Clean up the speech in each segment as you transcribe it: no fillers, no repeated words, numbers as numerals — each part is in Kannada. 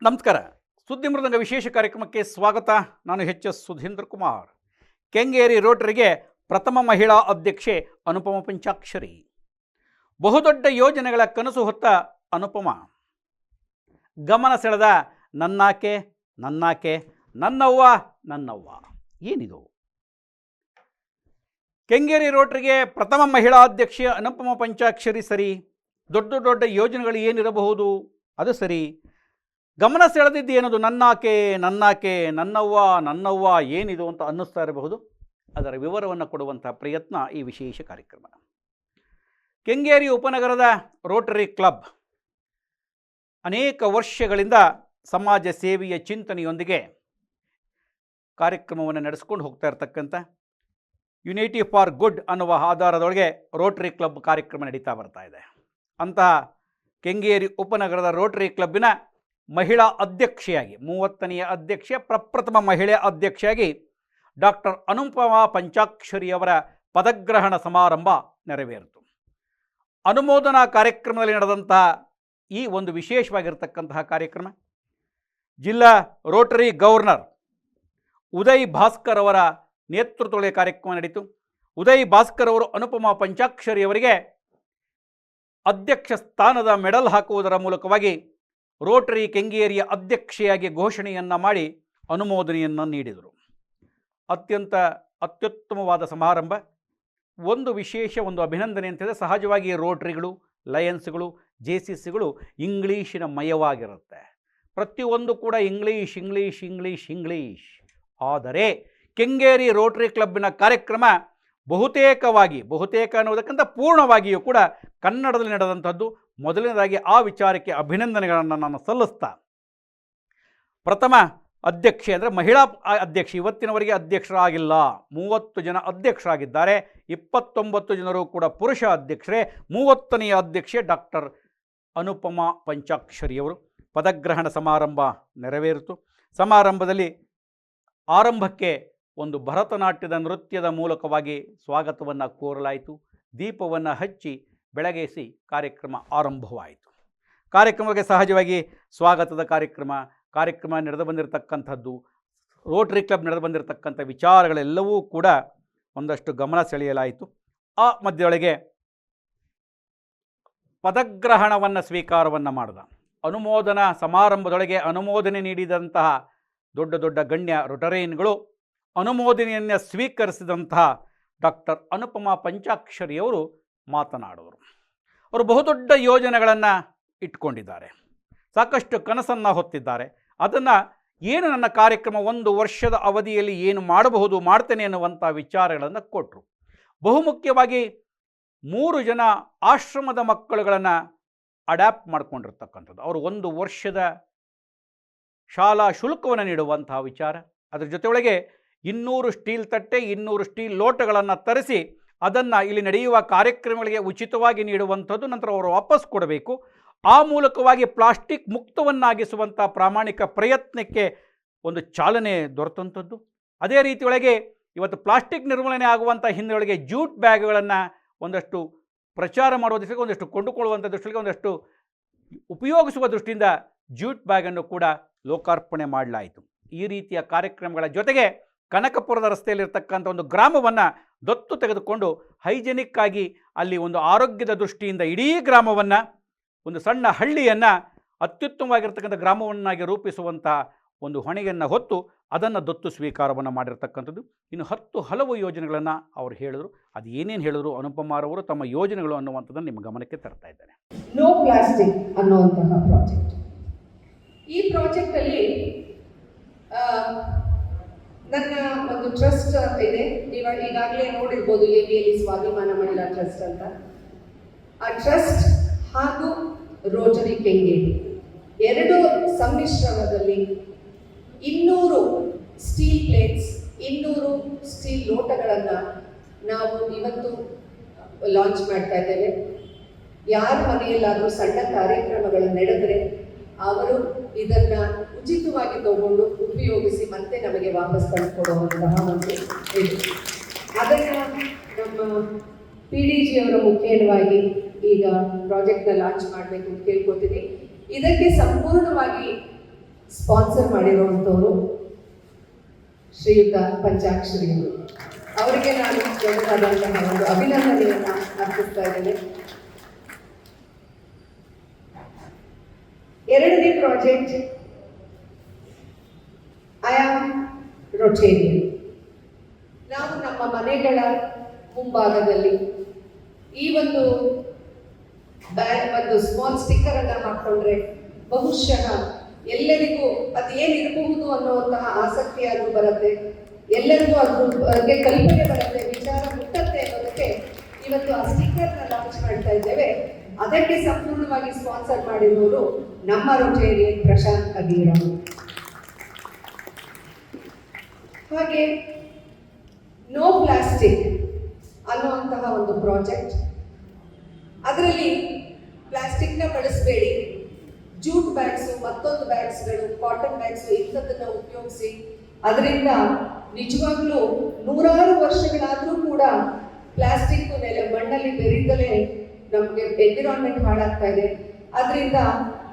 ನಮಸ್ಕಾರ. ಸುದ್ದಿ ಮೃದಂಗ ವಿಶೇಷ ಕಾರ್ಯಕ್ರಮಕ್ಕೆ ಸ್ವಾಗತ. ನಾನು ಎಚ್.ಎಸ್. ಸುಧೀಂದ್ರ ಕುಮಾರ್. ಕೆಂಗೇರಿ ರೋಟರಿಗೆ ಪ್ರಥಮ ಮಹಿಳಾ ಅಧ್ಯಕ್ಷೆ ಅನುಪಮ ಪಂಚಾಕ್ಷರಿ. ಬಹುದೊಡ್ಡ ಯೋಜನೆಗಳ ಕನಸು ಹೊತ್ತ ಅನುಪಮ ಗಮನ ಸೆಳೆದ ನನ್ನಾಕೆ ನನ್ನಾಕೆ ನನ್ನವ್ವ ನನ್ನವ್ವ. ಏನಿದು? ಕೆಂಗೇರಿ ರೋಟರಿಗೆ ಪ್ರಥಮ ಮಹಿಳಾ ಅಧ್ಯಕ್ಷೆ ಅನುಪಮ ಪಂಚಾಕ್ಷರಿ ಸರಿ. ದೊಡ್ಡ ದೊಡ್ಡ ಯೋಜನೆಗಳು ಏನಿರಬಹುದು ಅದು ಸರಿ. ಗಮನ ಸೆಳೆದಿದ್ದು ಏನದು? ನನ್ನಾಕೆ ನನ್ನಾಕೆ ನನ್ನವ್ವ ನನ್ನವ್ವ ಏನಿದು ಅಂತ ಅನ್ನಿಸ್ತಾ ಇರಬಹುದು. ಅದರ ವಿವರವನ್ನು ಕೊಡುವಂಥ ಪ್ರಯತ್ನ ಈ ವಿಶೇಷ ಕಾರ್ಯಕ್ರಮ. ಕೆಂಗೇರಿ ಉಪನಗರದ ರೋಟರಿ ಕ್ಲಬ್ ಅನೇಕ ವರ್ಷಗಳಿಂದ ಸಮಾಜ ಸೇವೆಯ ಚಿಂತನೆಯೊಂದಿಗೆ ಕಾರ್ಯಕ್ರಮವನ್ನು ನಡೆಸ್ಕೊಂಡು ಹೋಗ್ತಾ ಇರತಕ್ಕಂಥ ಯುನೈಟಿ ಫಾರ್ ಗುಡ್ ಅನ್ನುವ ಆಧಾರದೊಳಗೆ ರೋಟರಿ ಕ್ಲಬ್ ಕಾರ್ಯಕ್ರಮ ನಡೀತಾ ಬರ್ತಾ ಇದೆ. ಅಂತಹ ಕೆಂಗೇರಿ ಉಪನಗರದ ರೋಟರಿ ಕ್ಲಬ್ಬಿನ ಮಹಿಳಾ ಅಧ್ಯಕ್ಷೆಯಾಗಿ 30ನೇ ಅಧ್ಯಕ್ಷೆ, ಪ್ರಪ್ರಥಮ ಮಹಿಳೆ ಅಧ್ಯಕ್ಷೆಯಾಗಿ ಡಾಕ್ಟರ್ ಅನುಪಮ ಪಂಚಾಕ್ಷರಿಯವರ ಪದಗ್ರಹಣ ಸಮಾರಂಭ ನೆರವೇರಿತು. ಅನುಮೋದನಾ ಕಾರ್ಯಕ್ರಮದಲ್ಲಿ ನಡೆದಂತಹ ಈ ಒಂದು ವಿಶೇಷವಾಗಿರ್ತಕ್ಕಂತಹ ಕಾರ್ಯಕ್ರಮ ಜಿಲ್ಲಾ ರೋಟರಿ ಗವರ್ನರ್ ಉದಯ್ ಭಾಸ್ಕರ್ ಅವರ ನೇತೃತ್ವದಲ್ಲಿ ಕಾರ್ಯಕ್ರಮ ನಡೀತು. ಉದಯ್ ಭಾಸ್ಕರ್ ಅವರು ಅನುಪಮ ಪಂಚಾಕ್ಷರಿಯವರಿಗೆ ಅಧ್ಯಕ್ಷ ಸ್ಥಾನದ ಮೆಡಲ್ ಹಾಕುವುದರ ಮೂಲಕವಾಗಿ ರೋಟರಿ ಕೆಂಗೇರಿಯ ಅಧ್ಯಕ್ಷೆಯಾಗಿ ಘೋಷಣೆಯನ್ನು ಮಾಡಿ ಅನುಮೋದನೆಯನ್ನು ನೀಡಿದರು. ಅತ್ಯುತ್ತಮವಾದ ಸಮಾರಂಭ. ಒಂದು ವಿಶೇಷ ಒಂದು ಅಭಿನಂದನೆ ಅಂತಂದರೆ, ಸಹಜವಾಗಿ ರೋಟರಿಗಳು, ಲಯನ್ಸ್ಗಳು, JCCಗಳು ಇಂಗ್ಲೀಷಿನ ಮಯವಾಗಿರುತ್ತೆ. ಪ್ರತಿಯೊಂದು ಕೂಡ ಇಂಗ್ಲೀಷ್ ಇಂಗ್ಲೀಷ್ ಇಂಗ್ಲೀಷ್ ಇಂಗ್ಲೀಷ್. ಆದರೆ ಕೆಂಗೇರಿ ರೋಟರಿ ಕ್ಲಬ್ಬಿನ ಕಾರ್ಯಕ್ರಮ ಬಹುತೇಕ ಅನ್ನೋದಕ್ಕಿಂತ ಪೂರ್ಣವಾಗಿಯೂ ಕೂಡ ಕನ್ನಡದಲ್ಲಿ ನಡೆದಂಥದ್ದು. ಮೊದಲನೇದಾಗಿ ಆ ವಿಚಾರಕ್ಕೆ ಅಭಿನಂದನೆಗಳನ್ನು ನಾನು ಸಲ್ಲಿಸ್ತಾ, ಪ್ರಥಮ ಅಧ್ಯಕ್ಷೆ ಅಂದರೆ ಮಹಿಳಾ ಅಧ್ಯಕ್ಷೆ ಇವತ್ತಿನವರೆಗೆ ಅಧ್ಯಕ್ಷರಾಗಿಲ್ಲ. 30 ಜನ ಅಧ್ಯಕ್ಷರಾಗಿದ್ದಾರೆ. 29 ಜನರು ಕೂಡ ಪುರುಷ ಅಧ್ಯಕ್ಷರೇ. 30ನೇ ಅಧ್ಯಕ್ಷೆ ಡಾಕ್ಟರ್ ಅನುಪಮ ಪಂಚಾಕ್ಷರಿಯವರು. ಪದಗ್ರಹಣ ಸಮಾರಂಭ ನೆರವೇರಿತು. ಸಮಾರಂಭದಲ್ಲಿ ಆರಂಭಕ್ಕೆ ಒಂದು ಭರತನಾಟ್ಯದ ನೃತ್ಯದ ಮೂಲಕವಾಗಿ ಸ್ವಾಗತವನ್ನು ಕೋರಲಾಯಿತು. ದೀಪವನ್ನು ಹಚ್ಚಿ ಬೆಳಗಿಸಿ ಕಾರ್ಯಕ್ರಮ ಆರಂಭವಾಯಿತು. ಕಾರ್ಯಕ್ರಮಕ್ಕೆ ಸಹಜವಾಗಿ ಸ್ವಾಗತದ ಕಾರ್ಯಕ್ರಮ ನಡೆದು ಬಂದಿರತಕ್ಕಂಥದ್ದು, ರೋಟರಿ ಕ್ಲಬ್ ನಡೆದು ಬಂದಿರತಕ್ಕಂಥ ವಿಚಾರಗಳೆಲ್ಲವೂ ಕೂಡ ಒಂದಷ್ಟು ಗಮನ ಸೆಳೆಯಲಾಯಿತು. ಆ ಮಧ್ಯದೊಳಗೆ ಪದಗ್ರಹಣವನ್ನು ಸ್ವೀಕಾರವನ್ನು ಮಾಡಿದ ಅನುಮೋದನಾ ಸಮಾರಂಭದೊಳಗೆ ಅನುಮೋದನೆ ನೀಡಿದಂತಹ ದೊಡ್ಡ ದೊಡ್ಡ ಗಣ್ಯ ರೋಟರಿಯನ್ಗಳು, ಅನುಮೋದನೆಯನ್ನು ಸ್ವೀಕರಿಸಿದಂತಹ ಡಾಕ್ಟರ್ ಅನುಪಮ ಪಂಚಾಕ್ಷರಿಯವರು ಮಾತನಾಡುವರು. ಅವರು ಬಹುದೊಡ್ಡ ಯೋಜನೆಗಳನ್ನು ಇಟ್ಕೊಂಡಿದ್ದಾರೆ, ಸಾಕಷ್ಟು ಕನಸನ್ನು ಹೊತ್ತಿದ್ದಾರೆ. ಅದನ್ನು ಏನು ನನ್ನ ಕಾರ್ಯಕ್ರಮ 1 ವರ್ಷದ ಅವಧಿಯಲ್ಲಿ ಏನು ಮಾಡಬಹುದು, ಮಾಡ್ತೇನೆ ಅನ್ನುವಂಥ ವಿಚಾರಗಳನ್ನು ಕೊಟ್ಟರು. ಬಹುಮುಖ್ಯವಾಗಿ 3 ಜನ ಆಶ್ರಮದ ಮಕ್ಕಳುಗಳನ್ನು ಅಡ್ಯಾಪ್ಟ್ ಮಾಡ್ಕೊಂಡಿರ್ತಕ್ಕಂಥದ್ದು. ಅವರು 1 ವರ್ಷದ ಶಾಲಾ ಶುಲ್ಕವನ್ನು ನೀಡುವಂತಹ ವಿಚಾರ. ಅದರ ಜೊತೆಯೊಳಗೆ 200 ಸ್ಟೀಲ್ ತಟ್ಟೆ, 200 ಸ್ಟೀಲ್ ಲೋಟಗಳನ್ನು ತರಿಸಿ ಅದನ್ನು ಇಲ್ಲಿ ನಡೆಯುವ ಕಾರ್ಯಕ್ರಮಗಳಿಗೆ ಉಚಿತವಾಗಿ ನೀಡುವಂಥದ್ದು. ನಂತರ ಅವರು ವಾಪಸ್ ಕೊಡಬೇಕು. ಆ ಮೂಲಕವಾಗಿ ಪ್ಲಾಸ್ಟಿಕ್ ಮುಕ್ತವನ್ನಾಗಿಸುವಂಥ ಪ್ರಾಮಾಣಿಕ ಪ್ರಯತ್ನಕ್ಕೆ ಒಂದು ಚಾಲನೆ ದೊರೆತಂಥದ್ದು. ಅದೇ ರೀತಿಯೊಳಗೆ ಇವತ್ತು ಪ್ಲಾಸ್ಟಿಕ್ ನಿರ್ಮೂಲನೆ ಆಗುವಂಥ ಹಿನ್ನೆಲೆಯೊಳಗೆ ಜೂಟ್ ಬ್ಯಾಗ್ಗಳನ್ನು ಒಂದಷ್ಟು ಪ್ರಚಾರ ಮಾಡುವ ದೃಷ್ಟಿಗೆ, ಒಂದಷ್ಟು ಕೊಂಡುಕೊಳ್ಳುವಂಥ ದೃಷ್ಟಿಗೆ, ಒಂದಷ್ಟು ಉಪಯೋಗಿಸುವ ದೃಷ್ಟಿಯಿಂದ ಜೂಟ್ ಬ್ಯಾಗನ್ನು ಕೂಡ ಲೋಕಾರ್ಪಣೆ ಮಾಡಲಾಯಿತು. ಈ ರೀತಿಯ ಕಾರ್ಯಕ್ರಮಗಳ ಜೊತೆಗೆ ಕನಕಪುರದ ರಸ್ತೆಯಲ್ಲಿರ್ತಕ್ಕಂಥ ಒಂದು ಗ್ರಾಮವನ್ನು ದತ್ತು ತೆಗೆದುಕೊಂಡು ಹೈಜೆನಿಕ್ ಆಗಿ ಅಲ್ಲಿ ಒಂದು ಆರೋಗ್ಯದ ದೃಷ್ಟಿಯಿಂದ ಇಡೀ ಗ್ರಾಮವನ್ನು, ಒಂದು ಸಣ್ಣ ಹಳ್ಳಿಯನ್ನು ಅತ್ಯುತ್ತಮವಾಗಿರ್ತಕ್ಕಂಥ ಗ್ರಾಮವನ್ನಾಗಿ ರೂಪಿಸುವಂಥ ಒಂದು ಹೊಣೆಯನ್ನು ಹೊತ್ತು ಅದನ್ನು ದತ್ತು ಸ್ವೀಕಾರವನ್ನು ಮಾಡಿರ್ತಕ್ಕಂಥದ್ದು. ಇನ್ನು 10 ಹಲವು ಯೋಜನೆಗಳನ್ನು ಅವರು ಹೇಳಿದರು. ಅದು ಏನೇನು ಹೇಳಿದ್ರು ಅನುಪಮಾರವರು ತಮ್ಮ ಯೋಜನೆಗಳು ಅನ್ನುವಂಥದ್ದನ್ನು ನಿಮ್ಮ ಗಮನಕ್ಕೆ ತರ್ತಾ ಇದ್ದಾರೆ. ನೋ ಪ್ಲಾಸ್ಟಿಕ್ ಅನ್ನುವಂತಹ ಪ್ರಾಜೆಕ್ಟ್. ಈ ಪ್ರಾಜೆಕ್ಟಲ್ಲಿ ನನ್ನ ಒಂದು ಟ್ರಸ್ಟ್ ಇದೆ. ನೀವು ಈಗಾಗಲೇ ನೋಡಿರ್ಬೋದು, ABL ಸ್ವಾಭಿಮಾನ ಮಹಿಳಾ ಟ್ರಸ್ಟ್ ಅಂತ. ಆ ಟ್ರಸ್ಟ್ ಹಾಗೂ ರೋಟರಿ ಕೆಂಗೇರಿ 2 ಸಮ್ಮಿಶ್ರಣದಲ್ಲಿ 200 ಸ್ಟೀಲ್ ಪ್ಲೇಟ್ಸ್, 200 ಸ್ಟೀಲ್ ಲೋಟಗಳನ್ನು ನಾವು ಇವತ್ತು ಲಾಂಚ್ ಮಾಡ್ತಾ ಇದ್ದೇವೆ. ಯಾರ ಮನೆಯಲ್ಲಾದರೂ ಸಣ್ಣ ಕಾರ್ಯಕ್ರಮಗಳು ನಡೆದರೆ ಅವರು ಇದನ್ನು ಉಚಿತವಾಗಿ ತಗೊಂಡು ಉಪಯೋಗಿಸಿ ಮತ್ತೆ ನಮಗೆ ವಾಪಸ್ ತಂದುಕೊಡುವಂತಹ ಒಂದು ಇದು. ಅದನ್ನು ನಮ್ಮ PDG ಅವರ ಮುಖೇನವಾಗಿ ಈಗ ಪ್ರಾಜೆಕ್ಟ್ನ ಲಾಂಚ್ ಮಾಡಬೇಕು ಅಂತ ಕೇಳ್ಕೊತೀನಿ. ಇದಕ್ಕೆ ಸಂಪೂರ್ಣವಾಗಿ ಸ್ಪಾನ್ಸರ್ ಮಾಡಿರುವಂಥವರು ಶ್ರೀಯುತ ಪಂಚಾಕ್ಷರಿಯವರು. ಅವರಿಗೆ ನಾನು ದೊಡ್ಡದಾದಂತಹ ಒಂದು ಅಭಿನಂದನೆಯನ್ನು ಅರ್ಪಿಸ್ತಾ ಇದ್ದೇನೆ. ಎರಡನೇ ಪ್ರಾಜೆಕ್ಟ್ ಐ ಆಮ್ ರೊಟೇರಿಯನ್. ನಾವು ನಮ್ಮ ಮನೆಗಳ ಮುಂಭಾಗದಲ್ಲಿ ಈ ಒಂದು ಸ್ಮಾಲ್ ಸ್ಟಿಕ್ಕರ್ ಅನ್ನು ಹಾಕೊಂಡ್ರೆ ಬಹುಶಃ ಎಲ್ಲರಿಗೂ ಅದೇನಿರಬಹುದು ಅನ್ನುವಂತಹ ಆಸಕ್ತಿಯಾದ್ರೂ ಬರುತ್ತೆ, ಎಲ್ಲರಿಗೂ ಅದ್ರ ಬಗ್ಗೆ ಕಲ್ಪನೆ ಬರುತ್ತೆ, ವಿಚಾರ ಮುಟ್ಟತ್ತೆ ಅನ್ನೋದಕ್ಕೆ ಇವತ್ತು ಆ ಸ್ಟಿಕ್ಕರ್ನ ಲಾಂಚ್ ಮಾಡ್ತಾ ಇದ್ದೇವೆ. ಅದಕ್ಕೆ ಸಂಪೂರ್ಣವಾಗಿ ಸ್ಪಾನ್ಸರ್ ಮಾಡಿರುವವರು ನಮ್ಮ ರೊಟೇರಿಯನ್ ಪ್ರಶಾಂತ್ ಅಗೀರ. ಹಾಗೆ ನೋ ಪ್ಲಾಸ್ಟಿಕ್ ಅನ್ನುವಂತಹ ಒಂದು ಪ್ರಾಜೆಕ್ಟ್, ಅದರಲ್ಲಿ ಪ್ಲಾಸ್ಟಿಕ್ನ ಬಳಸಬೇಡಿ, ಜೂಟ್ ಬ್ಯಾಗ್ಸು, ಮತ್ತೊಂದು ಬ್ಯಾಗ್ಸ್ಗಳು, ಕಾಟನ್ ಬ್ಯಾಗ್ಸು ಇಂಥದ್ದನ್ನು ಉಪಯೋಗಿಸಿ. ಅದರಿಂದ ನಿಜವಾಗ್ಲೂ 100 ವರ್ಷಗಳಾದರೂ ಕೂಡ ಪ್ಲಾಸ್ಟಿಕ್ ಮಣ್ಣಲ್ಲಿ ಬೆರೀದಲೇ ನಮಗೆ ಎನ್ವಿರಾನ್ಮೆಂಟ್ ಹಾಳಾಗ್ತಾ ಇದೆ. ಅದರಿಂದ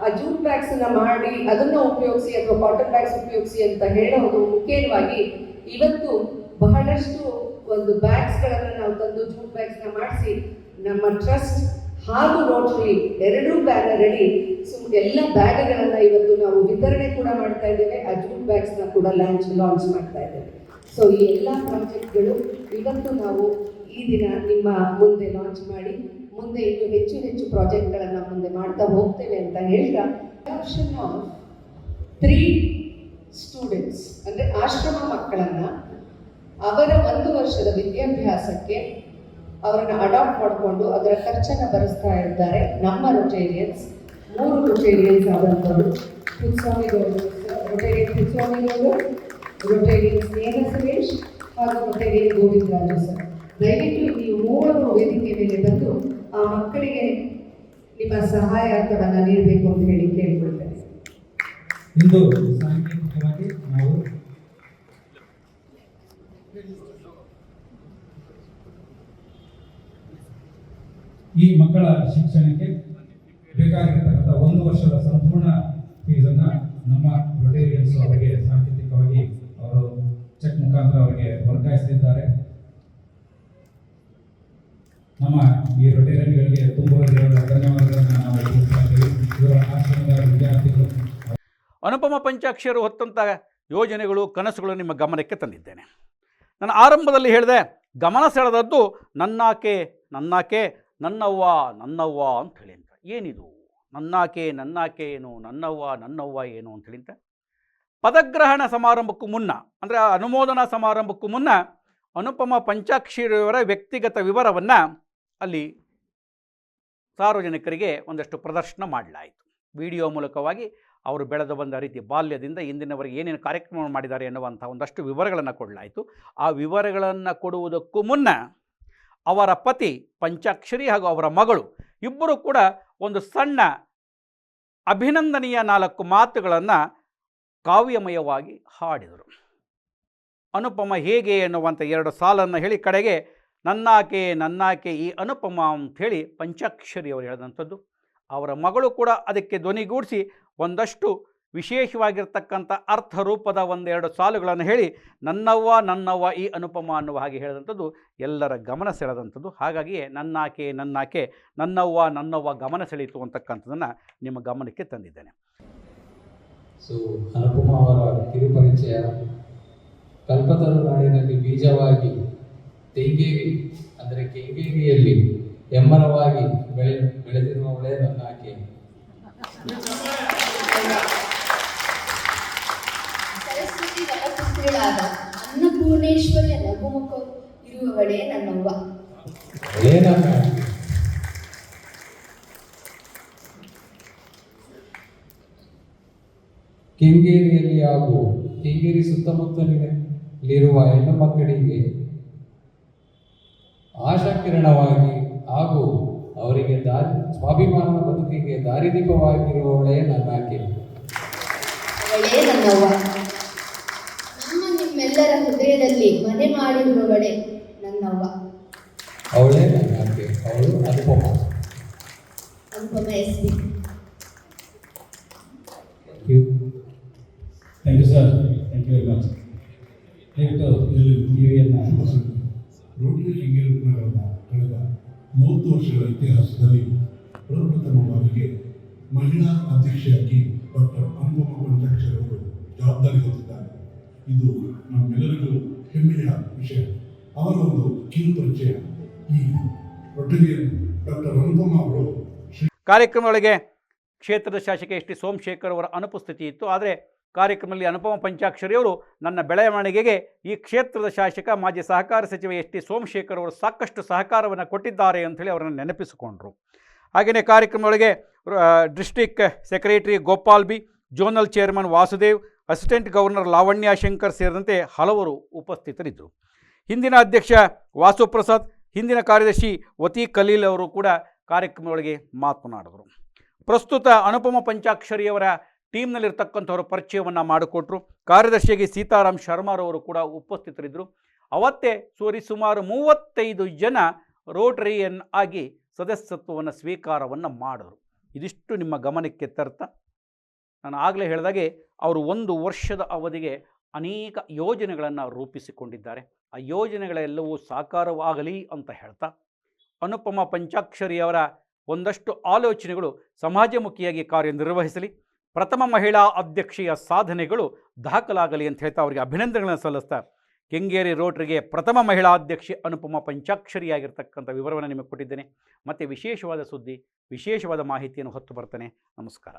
ಆ ಜೂಟ್ ಬ್ಯಾಗ್ಸನ್ನ ಮಾಡಿ ಅದನ್ನು ಉಪಯೋಗಿಸಿ ಅಥವಾ ಕಾಟನ್ ಬ್ಯಾಗ್ಸ್ ಉಪಯೋಗಿಸಿ ಅಂತ ಹೇಳೋದು ಮುಖ್ಯವಾಗಿ ಇವತ್ತು ಬಹಳಷ್ಟು ಒಂದು ಬ್ಯಾಗ್ಸ್ಗಳನ್ನು ನಾವು ತಂದು ಜೂಟ್ ಬ್ಯಾಗ್ಸ್ನ ಮಾಡಿಸಿ ನಮ್ಮ ಟ್ರಸ್ಟ್ ಹಾಗೂ ರೋಟರಿ ಎರಡೂ ಬ್ಯಾನರ್ ಅಡಿ ಎಲ್ಲ ಬ್ಯಾಗ್ಗಳನ್ನು ಇವತ್ತು ನಾವು ವಿತರಣೆ ಕೂಡ ಮಾಡ್ತಾ ಇದ್ದೇವೆ. ಆ ಜೂಟ್ ಬ್ಯಾಗ್ಸ್ನ ಕೂಡ ಲಾಂಚ್ ಮಾಡ್ತಾ ಇದ್ದೇವೆ. ಸೊ ಈ ಎಲ್ಲ ಪ್ರಾಜೆಕ್ಟ್ಗಳು ಇವತ್ತು ನಾವು ಈ ದಿನ ನಿಮ್ಮ ಮುಂದೆ ಲಾಂಚ್ ಮಾಡಿ ಮುಂದೆ ಇನ್ನೂ ಹೆಚ್ಚು ಹೆಚ್ಚು ಪ್ರಾಜೆಕ್ಟ್ಗಳನ್ನು ಮುಂದೆ ಮಾಡ್ತಾ ಹೋಗ್ತೇವೆ ಅಂತ ಹೇಳ್ತಾ, ಅಡಾಪ್ಷನ್ ಆಫ್ 3 ಸ್ಟೂಡೆಂಟ್ಸ್ ಅಂದರೆ ಆಶ್ರಮ ಮಕ್ಕಳನ್ನು ಅವರ 1 ವರ್ಷದ ವಿದ್ಯಾಭ್ಯಾಸಕ್ಕೆ ಅವರನ್ನು ಅಡಾಪ್ಟ್ ಮಾಡಿಕೊಂಡು ಅದರ ಖರ್ಚನ್ನು ಭರಿಸ್ತಾ ಇದ್ದಾರೆ ನಮ್ಮ ರೊಟೇರಿಯನ್ಸ್. 3 ರೊಟೇರಿಯನ್ಸ್ ಆದಂಥವರು ಪುತ್ಸ್ವಾಮಿಗೌಡರು, ರೊಟೇರಿಯನ್ ಪುತ್ಸ್ವಾಮಿಗೌಡರು, ರೊಟೇರಿಯನ್ ಸ್ನೇಹ ಸುರೇಶ್ ಹಾಗೂ ರೊಟೇರಿಯನ್ ಗೋವಿಂದರಾಜು ಸರ್. ದಯವಿಟ್ಟು ನೀವು 3 ವೇದಿಕೆ ಮೇಲೆ ಬಂದು ಆ ಮಕ್ಕಳಿಗೆ ನಿಮ್ಮ ಸಹಾಯಾರ್ಥವನ್ನು ನೀಡಬೇಕು ಅಂತ ಹೇಳಿ ಕೇಳಿಕೊಳ್ತೇನೆ. ಇಂದು ಸಾಂಕೇತಿಕವಾಗಿ ನಾವು ಈ ಮಕ್ಕಳ ಶಿಕ್ಷಣಕ್ಕೆ ಬೇಕಾಗಿರ್ತಕ್ಕಂಥ 1 ವರ್ಷದ ಸಂಪೂರ್ಣ ಫೀಸನ್ನು ನಮ್ಮ ರೊಟೇರಿಯನ್ಸ್ ಅವರಿಗೆ ಸಾಂಕೇತಿಕವಾಗಿ ಅವರು ಚೆಕ್ ಮುಖಾಂತರ ಅವರಿಗೆ ವರ್ಗಾಯಿಸುತ್ತಿದ್ದಾರೆ. ನಮ್ಮ ಈ ರೊಟೇರಿಯನ್ಗಳಿಗೆ ತುಂಬ ಧನ್ಯವಾದಗಳನ್ನು ನಾವು ತಿಳಿಸುತ್ತೇವೆ. ಇವರ ಆಶ್ರಮದ ವಿದ್ಯಾರ್ಥಿಗಳು. ಅನುಪಮ ಪಂಚಾಕ್ಷರು ಹೊತ್ತಂಥ ಯೋಜನೆಗಳು, ಕನಸುಗಳು ನಿಮ್ಮ ಗಮನಕ್ಕೆ ತಂದಿದ್ದೇನೆ. ನಾನು ಆರಂಭದಲ್ಲಿ ಹೇಳಿದೆ, ಗಮನ ಸೆಳೆದದ್ದು ನನ್ನಾಕೆ ನನ್ನಾಕೆ ನನ್ನವ್ವ ನನ್ನವ್ವ ಅಂತ ಹೇಳಿ ಅಂತ. ಏನಿದು ನನ್ನಾಕೆ ನನ್ನಾಕೆ ಏನು, ನನ್ನವ್ವ ಏನು ಅಂಥೇಳಿ ಅಂತ. ಪದಗ್ರಹಣ ಸಮಾರಂಭಕ್ಕೂ ಮುನ್ನ ಅಂದರೆ ಅನುಮೋದನಾ ಸಮಾರಂಭಕ್ಕೂ ಮುನ್ನ ಅನುಪಮ ಪಂಚಾಕ್ಷರಿಯವರ ವ್ಯಕ್ತಿಗತ ವಿವರವನ್ನು ಅಲ್ಲಿ ಸಾರ್ವಜನಿಕರಿಗೆ ಒಂದಷ್ಟು ಪ್ರದರ್ಶನ ಮಾಡಲಾಯಿತು. ವಿಡಿಯೋ ಮೂಲಕವಾಗಿ ಅವರು ಬೆಳೆದು ಬಂದ ರೀತಿ, ಬಾಲ್ಯದಿಂದ ಇಂದಿನವರೆಗೆ ಏನೇನು ಕಾರ್ಯಕ್ರಮ ಮಾಡಿದ್ದಾರೆ ಎನ್ನುವಂಥ ಒಂದಷ್ಟು ವಿವರಗಳನ್ನು ಕೊಡಲಾಯಿತು. ಆ ವಿವರಗಳನ್ನು ಕೊಡುವುದಕ್ಕೂ ಮುನ್ನ ಅವರ ಪತಿ ಪಂಚಾಕ್ಷರಿ ಹಾಗೂ ಅವರ ಮಗಳು ಇಬ್ಬರು ಕೂಡ ಒಂದು ಸಣ್ಣ ಅಭಿನಂದನೀಯ 4 ಮಾತುಗಳನ್ನು ಕಾವ್ಯಮಯವಾಗಿ ಹಾಡಿದರು. ಅನುಪಮ ಹೇಗೆ ಎನ್ನುವಂಥ 2 ಸಾಲನ್ನು ಹೇಳಿ ಕಡೆಗೆ ನನ್ನಾಕೆ ಈ ಅನುಪಮ ಅಂಥೇಳಿ ಪಂಚಾಕ್ಷರಿ ಅವರು ಹೇಳಿದಂಥದ್ದು. ಅವರ ಮಗಳು ಕೂಡ ಅದಕ್ಕೆ ಧ್ವನಿಗೂಡಿಸಿ ಒಂದಷ್ಟು ವಿಶೇಷವಾಗಿರ್ತಕ್ಕಂಥ ಅರ್ಥರೂಪದ 1-2 ಸಾಲುಗಳನ್ನು ಹೇಳಿ ನನ್ನವ್ವ ಈ ಅನುಪಮ ಅನ್ನುವ ಹಾಗೆ ಹೇಳಿದಂಥದ್ದು ಎಲ್ಲರ ಗಮನ ಸೆಳೆದಂಥದ್ದು. ಹಾಗಾಗಿಯೇ ನನ್ನಾಕೆ ನನ್ನವ್ವ ಗಮನ ಸೆಳೀತು ಅಂತಕ್ಕಂಥದ್ದನ್ನು ನಿಮ್ಮ ಗಮನಕ್ಕೆ ತಂದಿದ್ದೇನೆ. ಸೊ ಅನುಪಮ ಅವರ ಕಿರುಪರಿಚಯ. ಕಲ್ಪತರು ನಾಡಿನಲ್ಲಿ ಬೀಜವಾಗಿ ತೆಂಗೇರಿ ಅಂದರೆ ಕೆಂಗೇರಿಯಲ್ಲಿ ಎಮ್ಮರವಾಗಿ ಬೆಳೆದಿರುವವಳೇ ನನ್ನಾಕೆ. ಸರಸ್ವತಿ ವರಪುತ್ರಿಯಾದ ಅನ್ನಪೂರ್ಣೇಶ್ವರಿಯ ನಗುಮುಖ ಇರುವವಳೇ ನನ್ನವ್ವ. ಕೆಂಗೇರಿಯಲ್ಲಿ ಹಾಗೂ ಕೆಂಗೇರಿ ಸುತ್ತಮುತ್ತಲಿರುವ ಹೆಣ್ಣು ಮಕ್ಕಳಿಗೆ ಆಶಾಕಿರಣವಾಗಿ ಹಾಗೂ ಅವರಿಗೆ ಸ್ವಾಭಿಮಾನ ಬದುಕಿಗೆ ದಾರಿದೀಪವಾಗಿರುವವಳೇ ನನ್ನಾಕೆ. ಅವಳೇ ನನ್ನವ್ವ. ನಿಮ್ಮೆಲ್ಲರ ಹೃದಯದಲ್ಲಿ ಮನೆ ಮಾಡಿರುವವಳೇ ನನ್ನವ್ವ. ಅವಳೇ ನನ್ನಾಕೆ. ಅವಳು ಅನುಪಮ ಎಸ್ ಬಿ. ಹಿರಿಯರನ್ನ ರೋಟರಿ ಕೆಂಗೇರಿ ನಗರದ ಕಳೆದ 30 ವರ್ಷಗಳ ಇತಿಹಾಸದಲ್ಲಿ ಪ್ರಪ್ರಥಮ ಬಾರಿಗೆ ಮಹಿಳಾ ಅಧ್ಯಕ್ಷೆಯಾಗಿ ಡಾಕ್ಟರ್ ಅನುಪಮ ಪಂಚಾಕ್ಷರಿ ಅವರು ಜವಾಬ್ದಾರಿ ಹೊತ್ತಿದ್ದಾರೆ. ಇದು ನಮ್ಮೆಲ್ಲರಿಗೂ ಹೆಮ್ಮೆಯ ವಿಷಯ. ಅವರ ಒಂದು ಕಿರು ಪರಿಚಯ. ಈ ರೋಟರಿಯನ್ ಡಾಕ್ಟರ್ ಅನುಪಮ ಅವರು ಕಾರ್ಯಕ್ರಮದೊಳಗೆ ಕ್ಷೇತ್ರದ ಶಾಸಕ ಎಸ್ ಟಿ ಸೋಮಶೇಖರ್ ಅವರ ಅನುಪಸ್ಥಿತಿ ಇತ್ತು. ಆದರೆ ಕಾರ್ಯಕ್ರಮದಲ್ಲಿ ಅನುಪಮ ಪಂಚಾಕ್ಷರಿಯವರು ನನ್ನ ಬೆಳವಣಿಗೆಗೆ ಈ ಕ್ಷೇತ್ರದ ಶಾಸಕ ಮಾಜಿ ಸಹಕಾರ ಸಚಿವ ಎಸ್ ಟಿ ಸೋಮಶೇಖರ್ ಅವರು ಸಾಕಷ್ಟು ಸಹಕಾರವನ್ನು ಕೊಟ್ಟಿದ್ದಾರೆ ಅಂಥೇಳಿ ಅವರನ್ನು ನೆನಪಿಸಿಕೊಂಡರು. ಹಾಗೆಯೇ ಕಾರ್ಯಕ್ರಮದೊಳಗೆ district secretary Gopal B, zonal chairman Vasudev, assistant governor Lavanya Shankar ಸೇರಿದಂತೆ ಹಲವರು ಉಪಸ್ಥಿತರಿದ್ದರು. ಹಿಂದಿನ ಅಧ್ಯಕ್ಷ ವಾಸುಪ್ರಸಾದ್, ಹಿಂದಿನ ಕಾರ್ಯದರ್ಶಿ ವತಿ ಖಲೀಲ್ ಅವರು ಕೂಡ ಕಾರ್ಯಕ್ರಮದೊಳಗೆ ಮಾತನಾಡಿದರು. ಪ್ರಸ್ತುತ ಅನುಪಮ ಪಂಚಾಕ್ಷರಿಯವರ ಟೀಮ್ನಲ್ಲಿರ್ತಕ್ಕಂಥವ್ರ ಪರಿಚಯವನ್ನು ಮಾಡಿಕೊಟ್ರು. ಕಾರ್ಯದರ್ಶಿಯಾಗಿ ಸೀತಾರಾಮ್ ಶರ್ಮಾರವರು ಕೂಡ ಉಪಸ್ಥಿತರಿದ್ದರು. ಅವತ್ತೇ ಸುಮಾರು 35 ಜನ ರೋಟರಿಯನ್ ಆಗಿ ಸದಸ್ಯತ್ವವನ್ನು ಸ್ವೀಕಾರವನ್ನು ಮಾಡಿದ್ರು. ಇದಿಷ್ಟು ನಿಮ್ಮ ಗಮನಕ್ಕೆ ತರ್ತಾ ನಾನು ಆಗಲೇ ಹೇಳಿದಾಗೆ ಅವರು 1 ವರ್ಷದ ಅವಧಿಗೆ ಅನೇಕ ಯೋಜನೆಗಳನ್ನು ರೂಪಿಸಿಕೊಂಡಿದ್ದಾರೆ. ಆ ಯೋಜನೆಗಳೆಲ್ಲವೂ ಸಾಕಾರವಾಗಲಿ ಅಂತ ಹೇಳ್ತಾ ಅನುಪಮ ಪಂಚಾಕ್ಷರಿಯವರ ಒಂದಷ್ಟು ಆಲೋಚನೆಗಳು ಸಮಾಜಮುಖಿಯಾಗಿ ಕಾರ್ಯನಿರ್ವಹಿಸಲಿ, ಪ್ರಥಮ ಮಹಿಳಾ ಅಧ್ಯಕ್ಷೆಯ ಸಾಧನೆಗಳು ದಾಖಲಾಗಲಿ ಅಂತ ಹೇಳ್ತಾ ಅವರಿಗೆ ಅಭಿನಂದನೆಗಳನ್ನು ಸಲ್ಲಿಸ್ತಾ ಕೆಂಗೇರಿ ರೋಟರಿಗೆ ಪ್ರಥಮ ಮಹಿಳಾ ಅಧ್ಯಕ್ಷೆ ಅನುಪಮ ಪಂಚಾಕ್ಷರಿಯಾಗಿರ್ತಕ್ಕಂಥ ವಿವರವನ್ನು ನಿಮಗೆ ಕೊಟ್ಟಿದ್ದೇನೆ. ಮತ್ತು ವಿಶೇಷವಾದ ಸುದ್ದಿ, ವಿಶೇಷವಾದ ಮಾಹಿತಿಯನ್ನು ಹೊತ್ತು ಬರ್ತೇನೆ. ನಮಸ್ಕಾರ.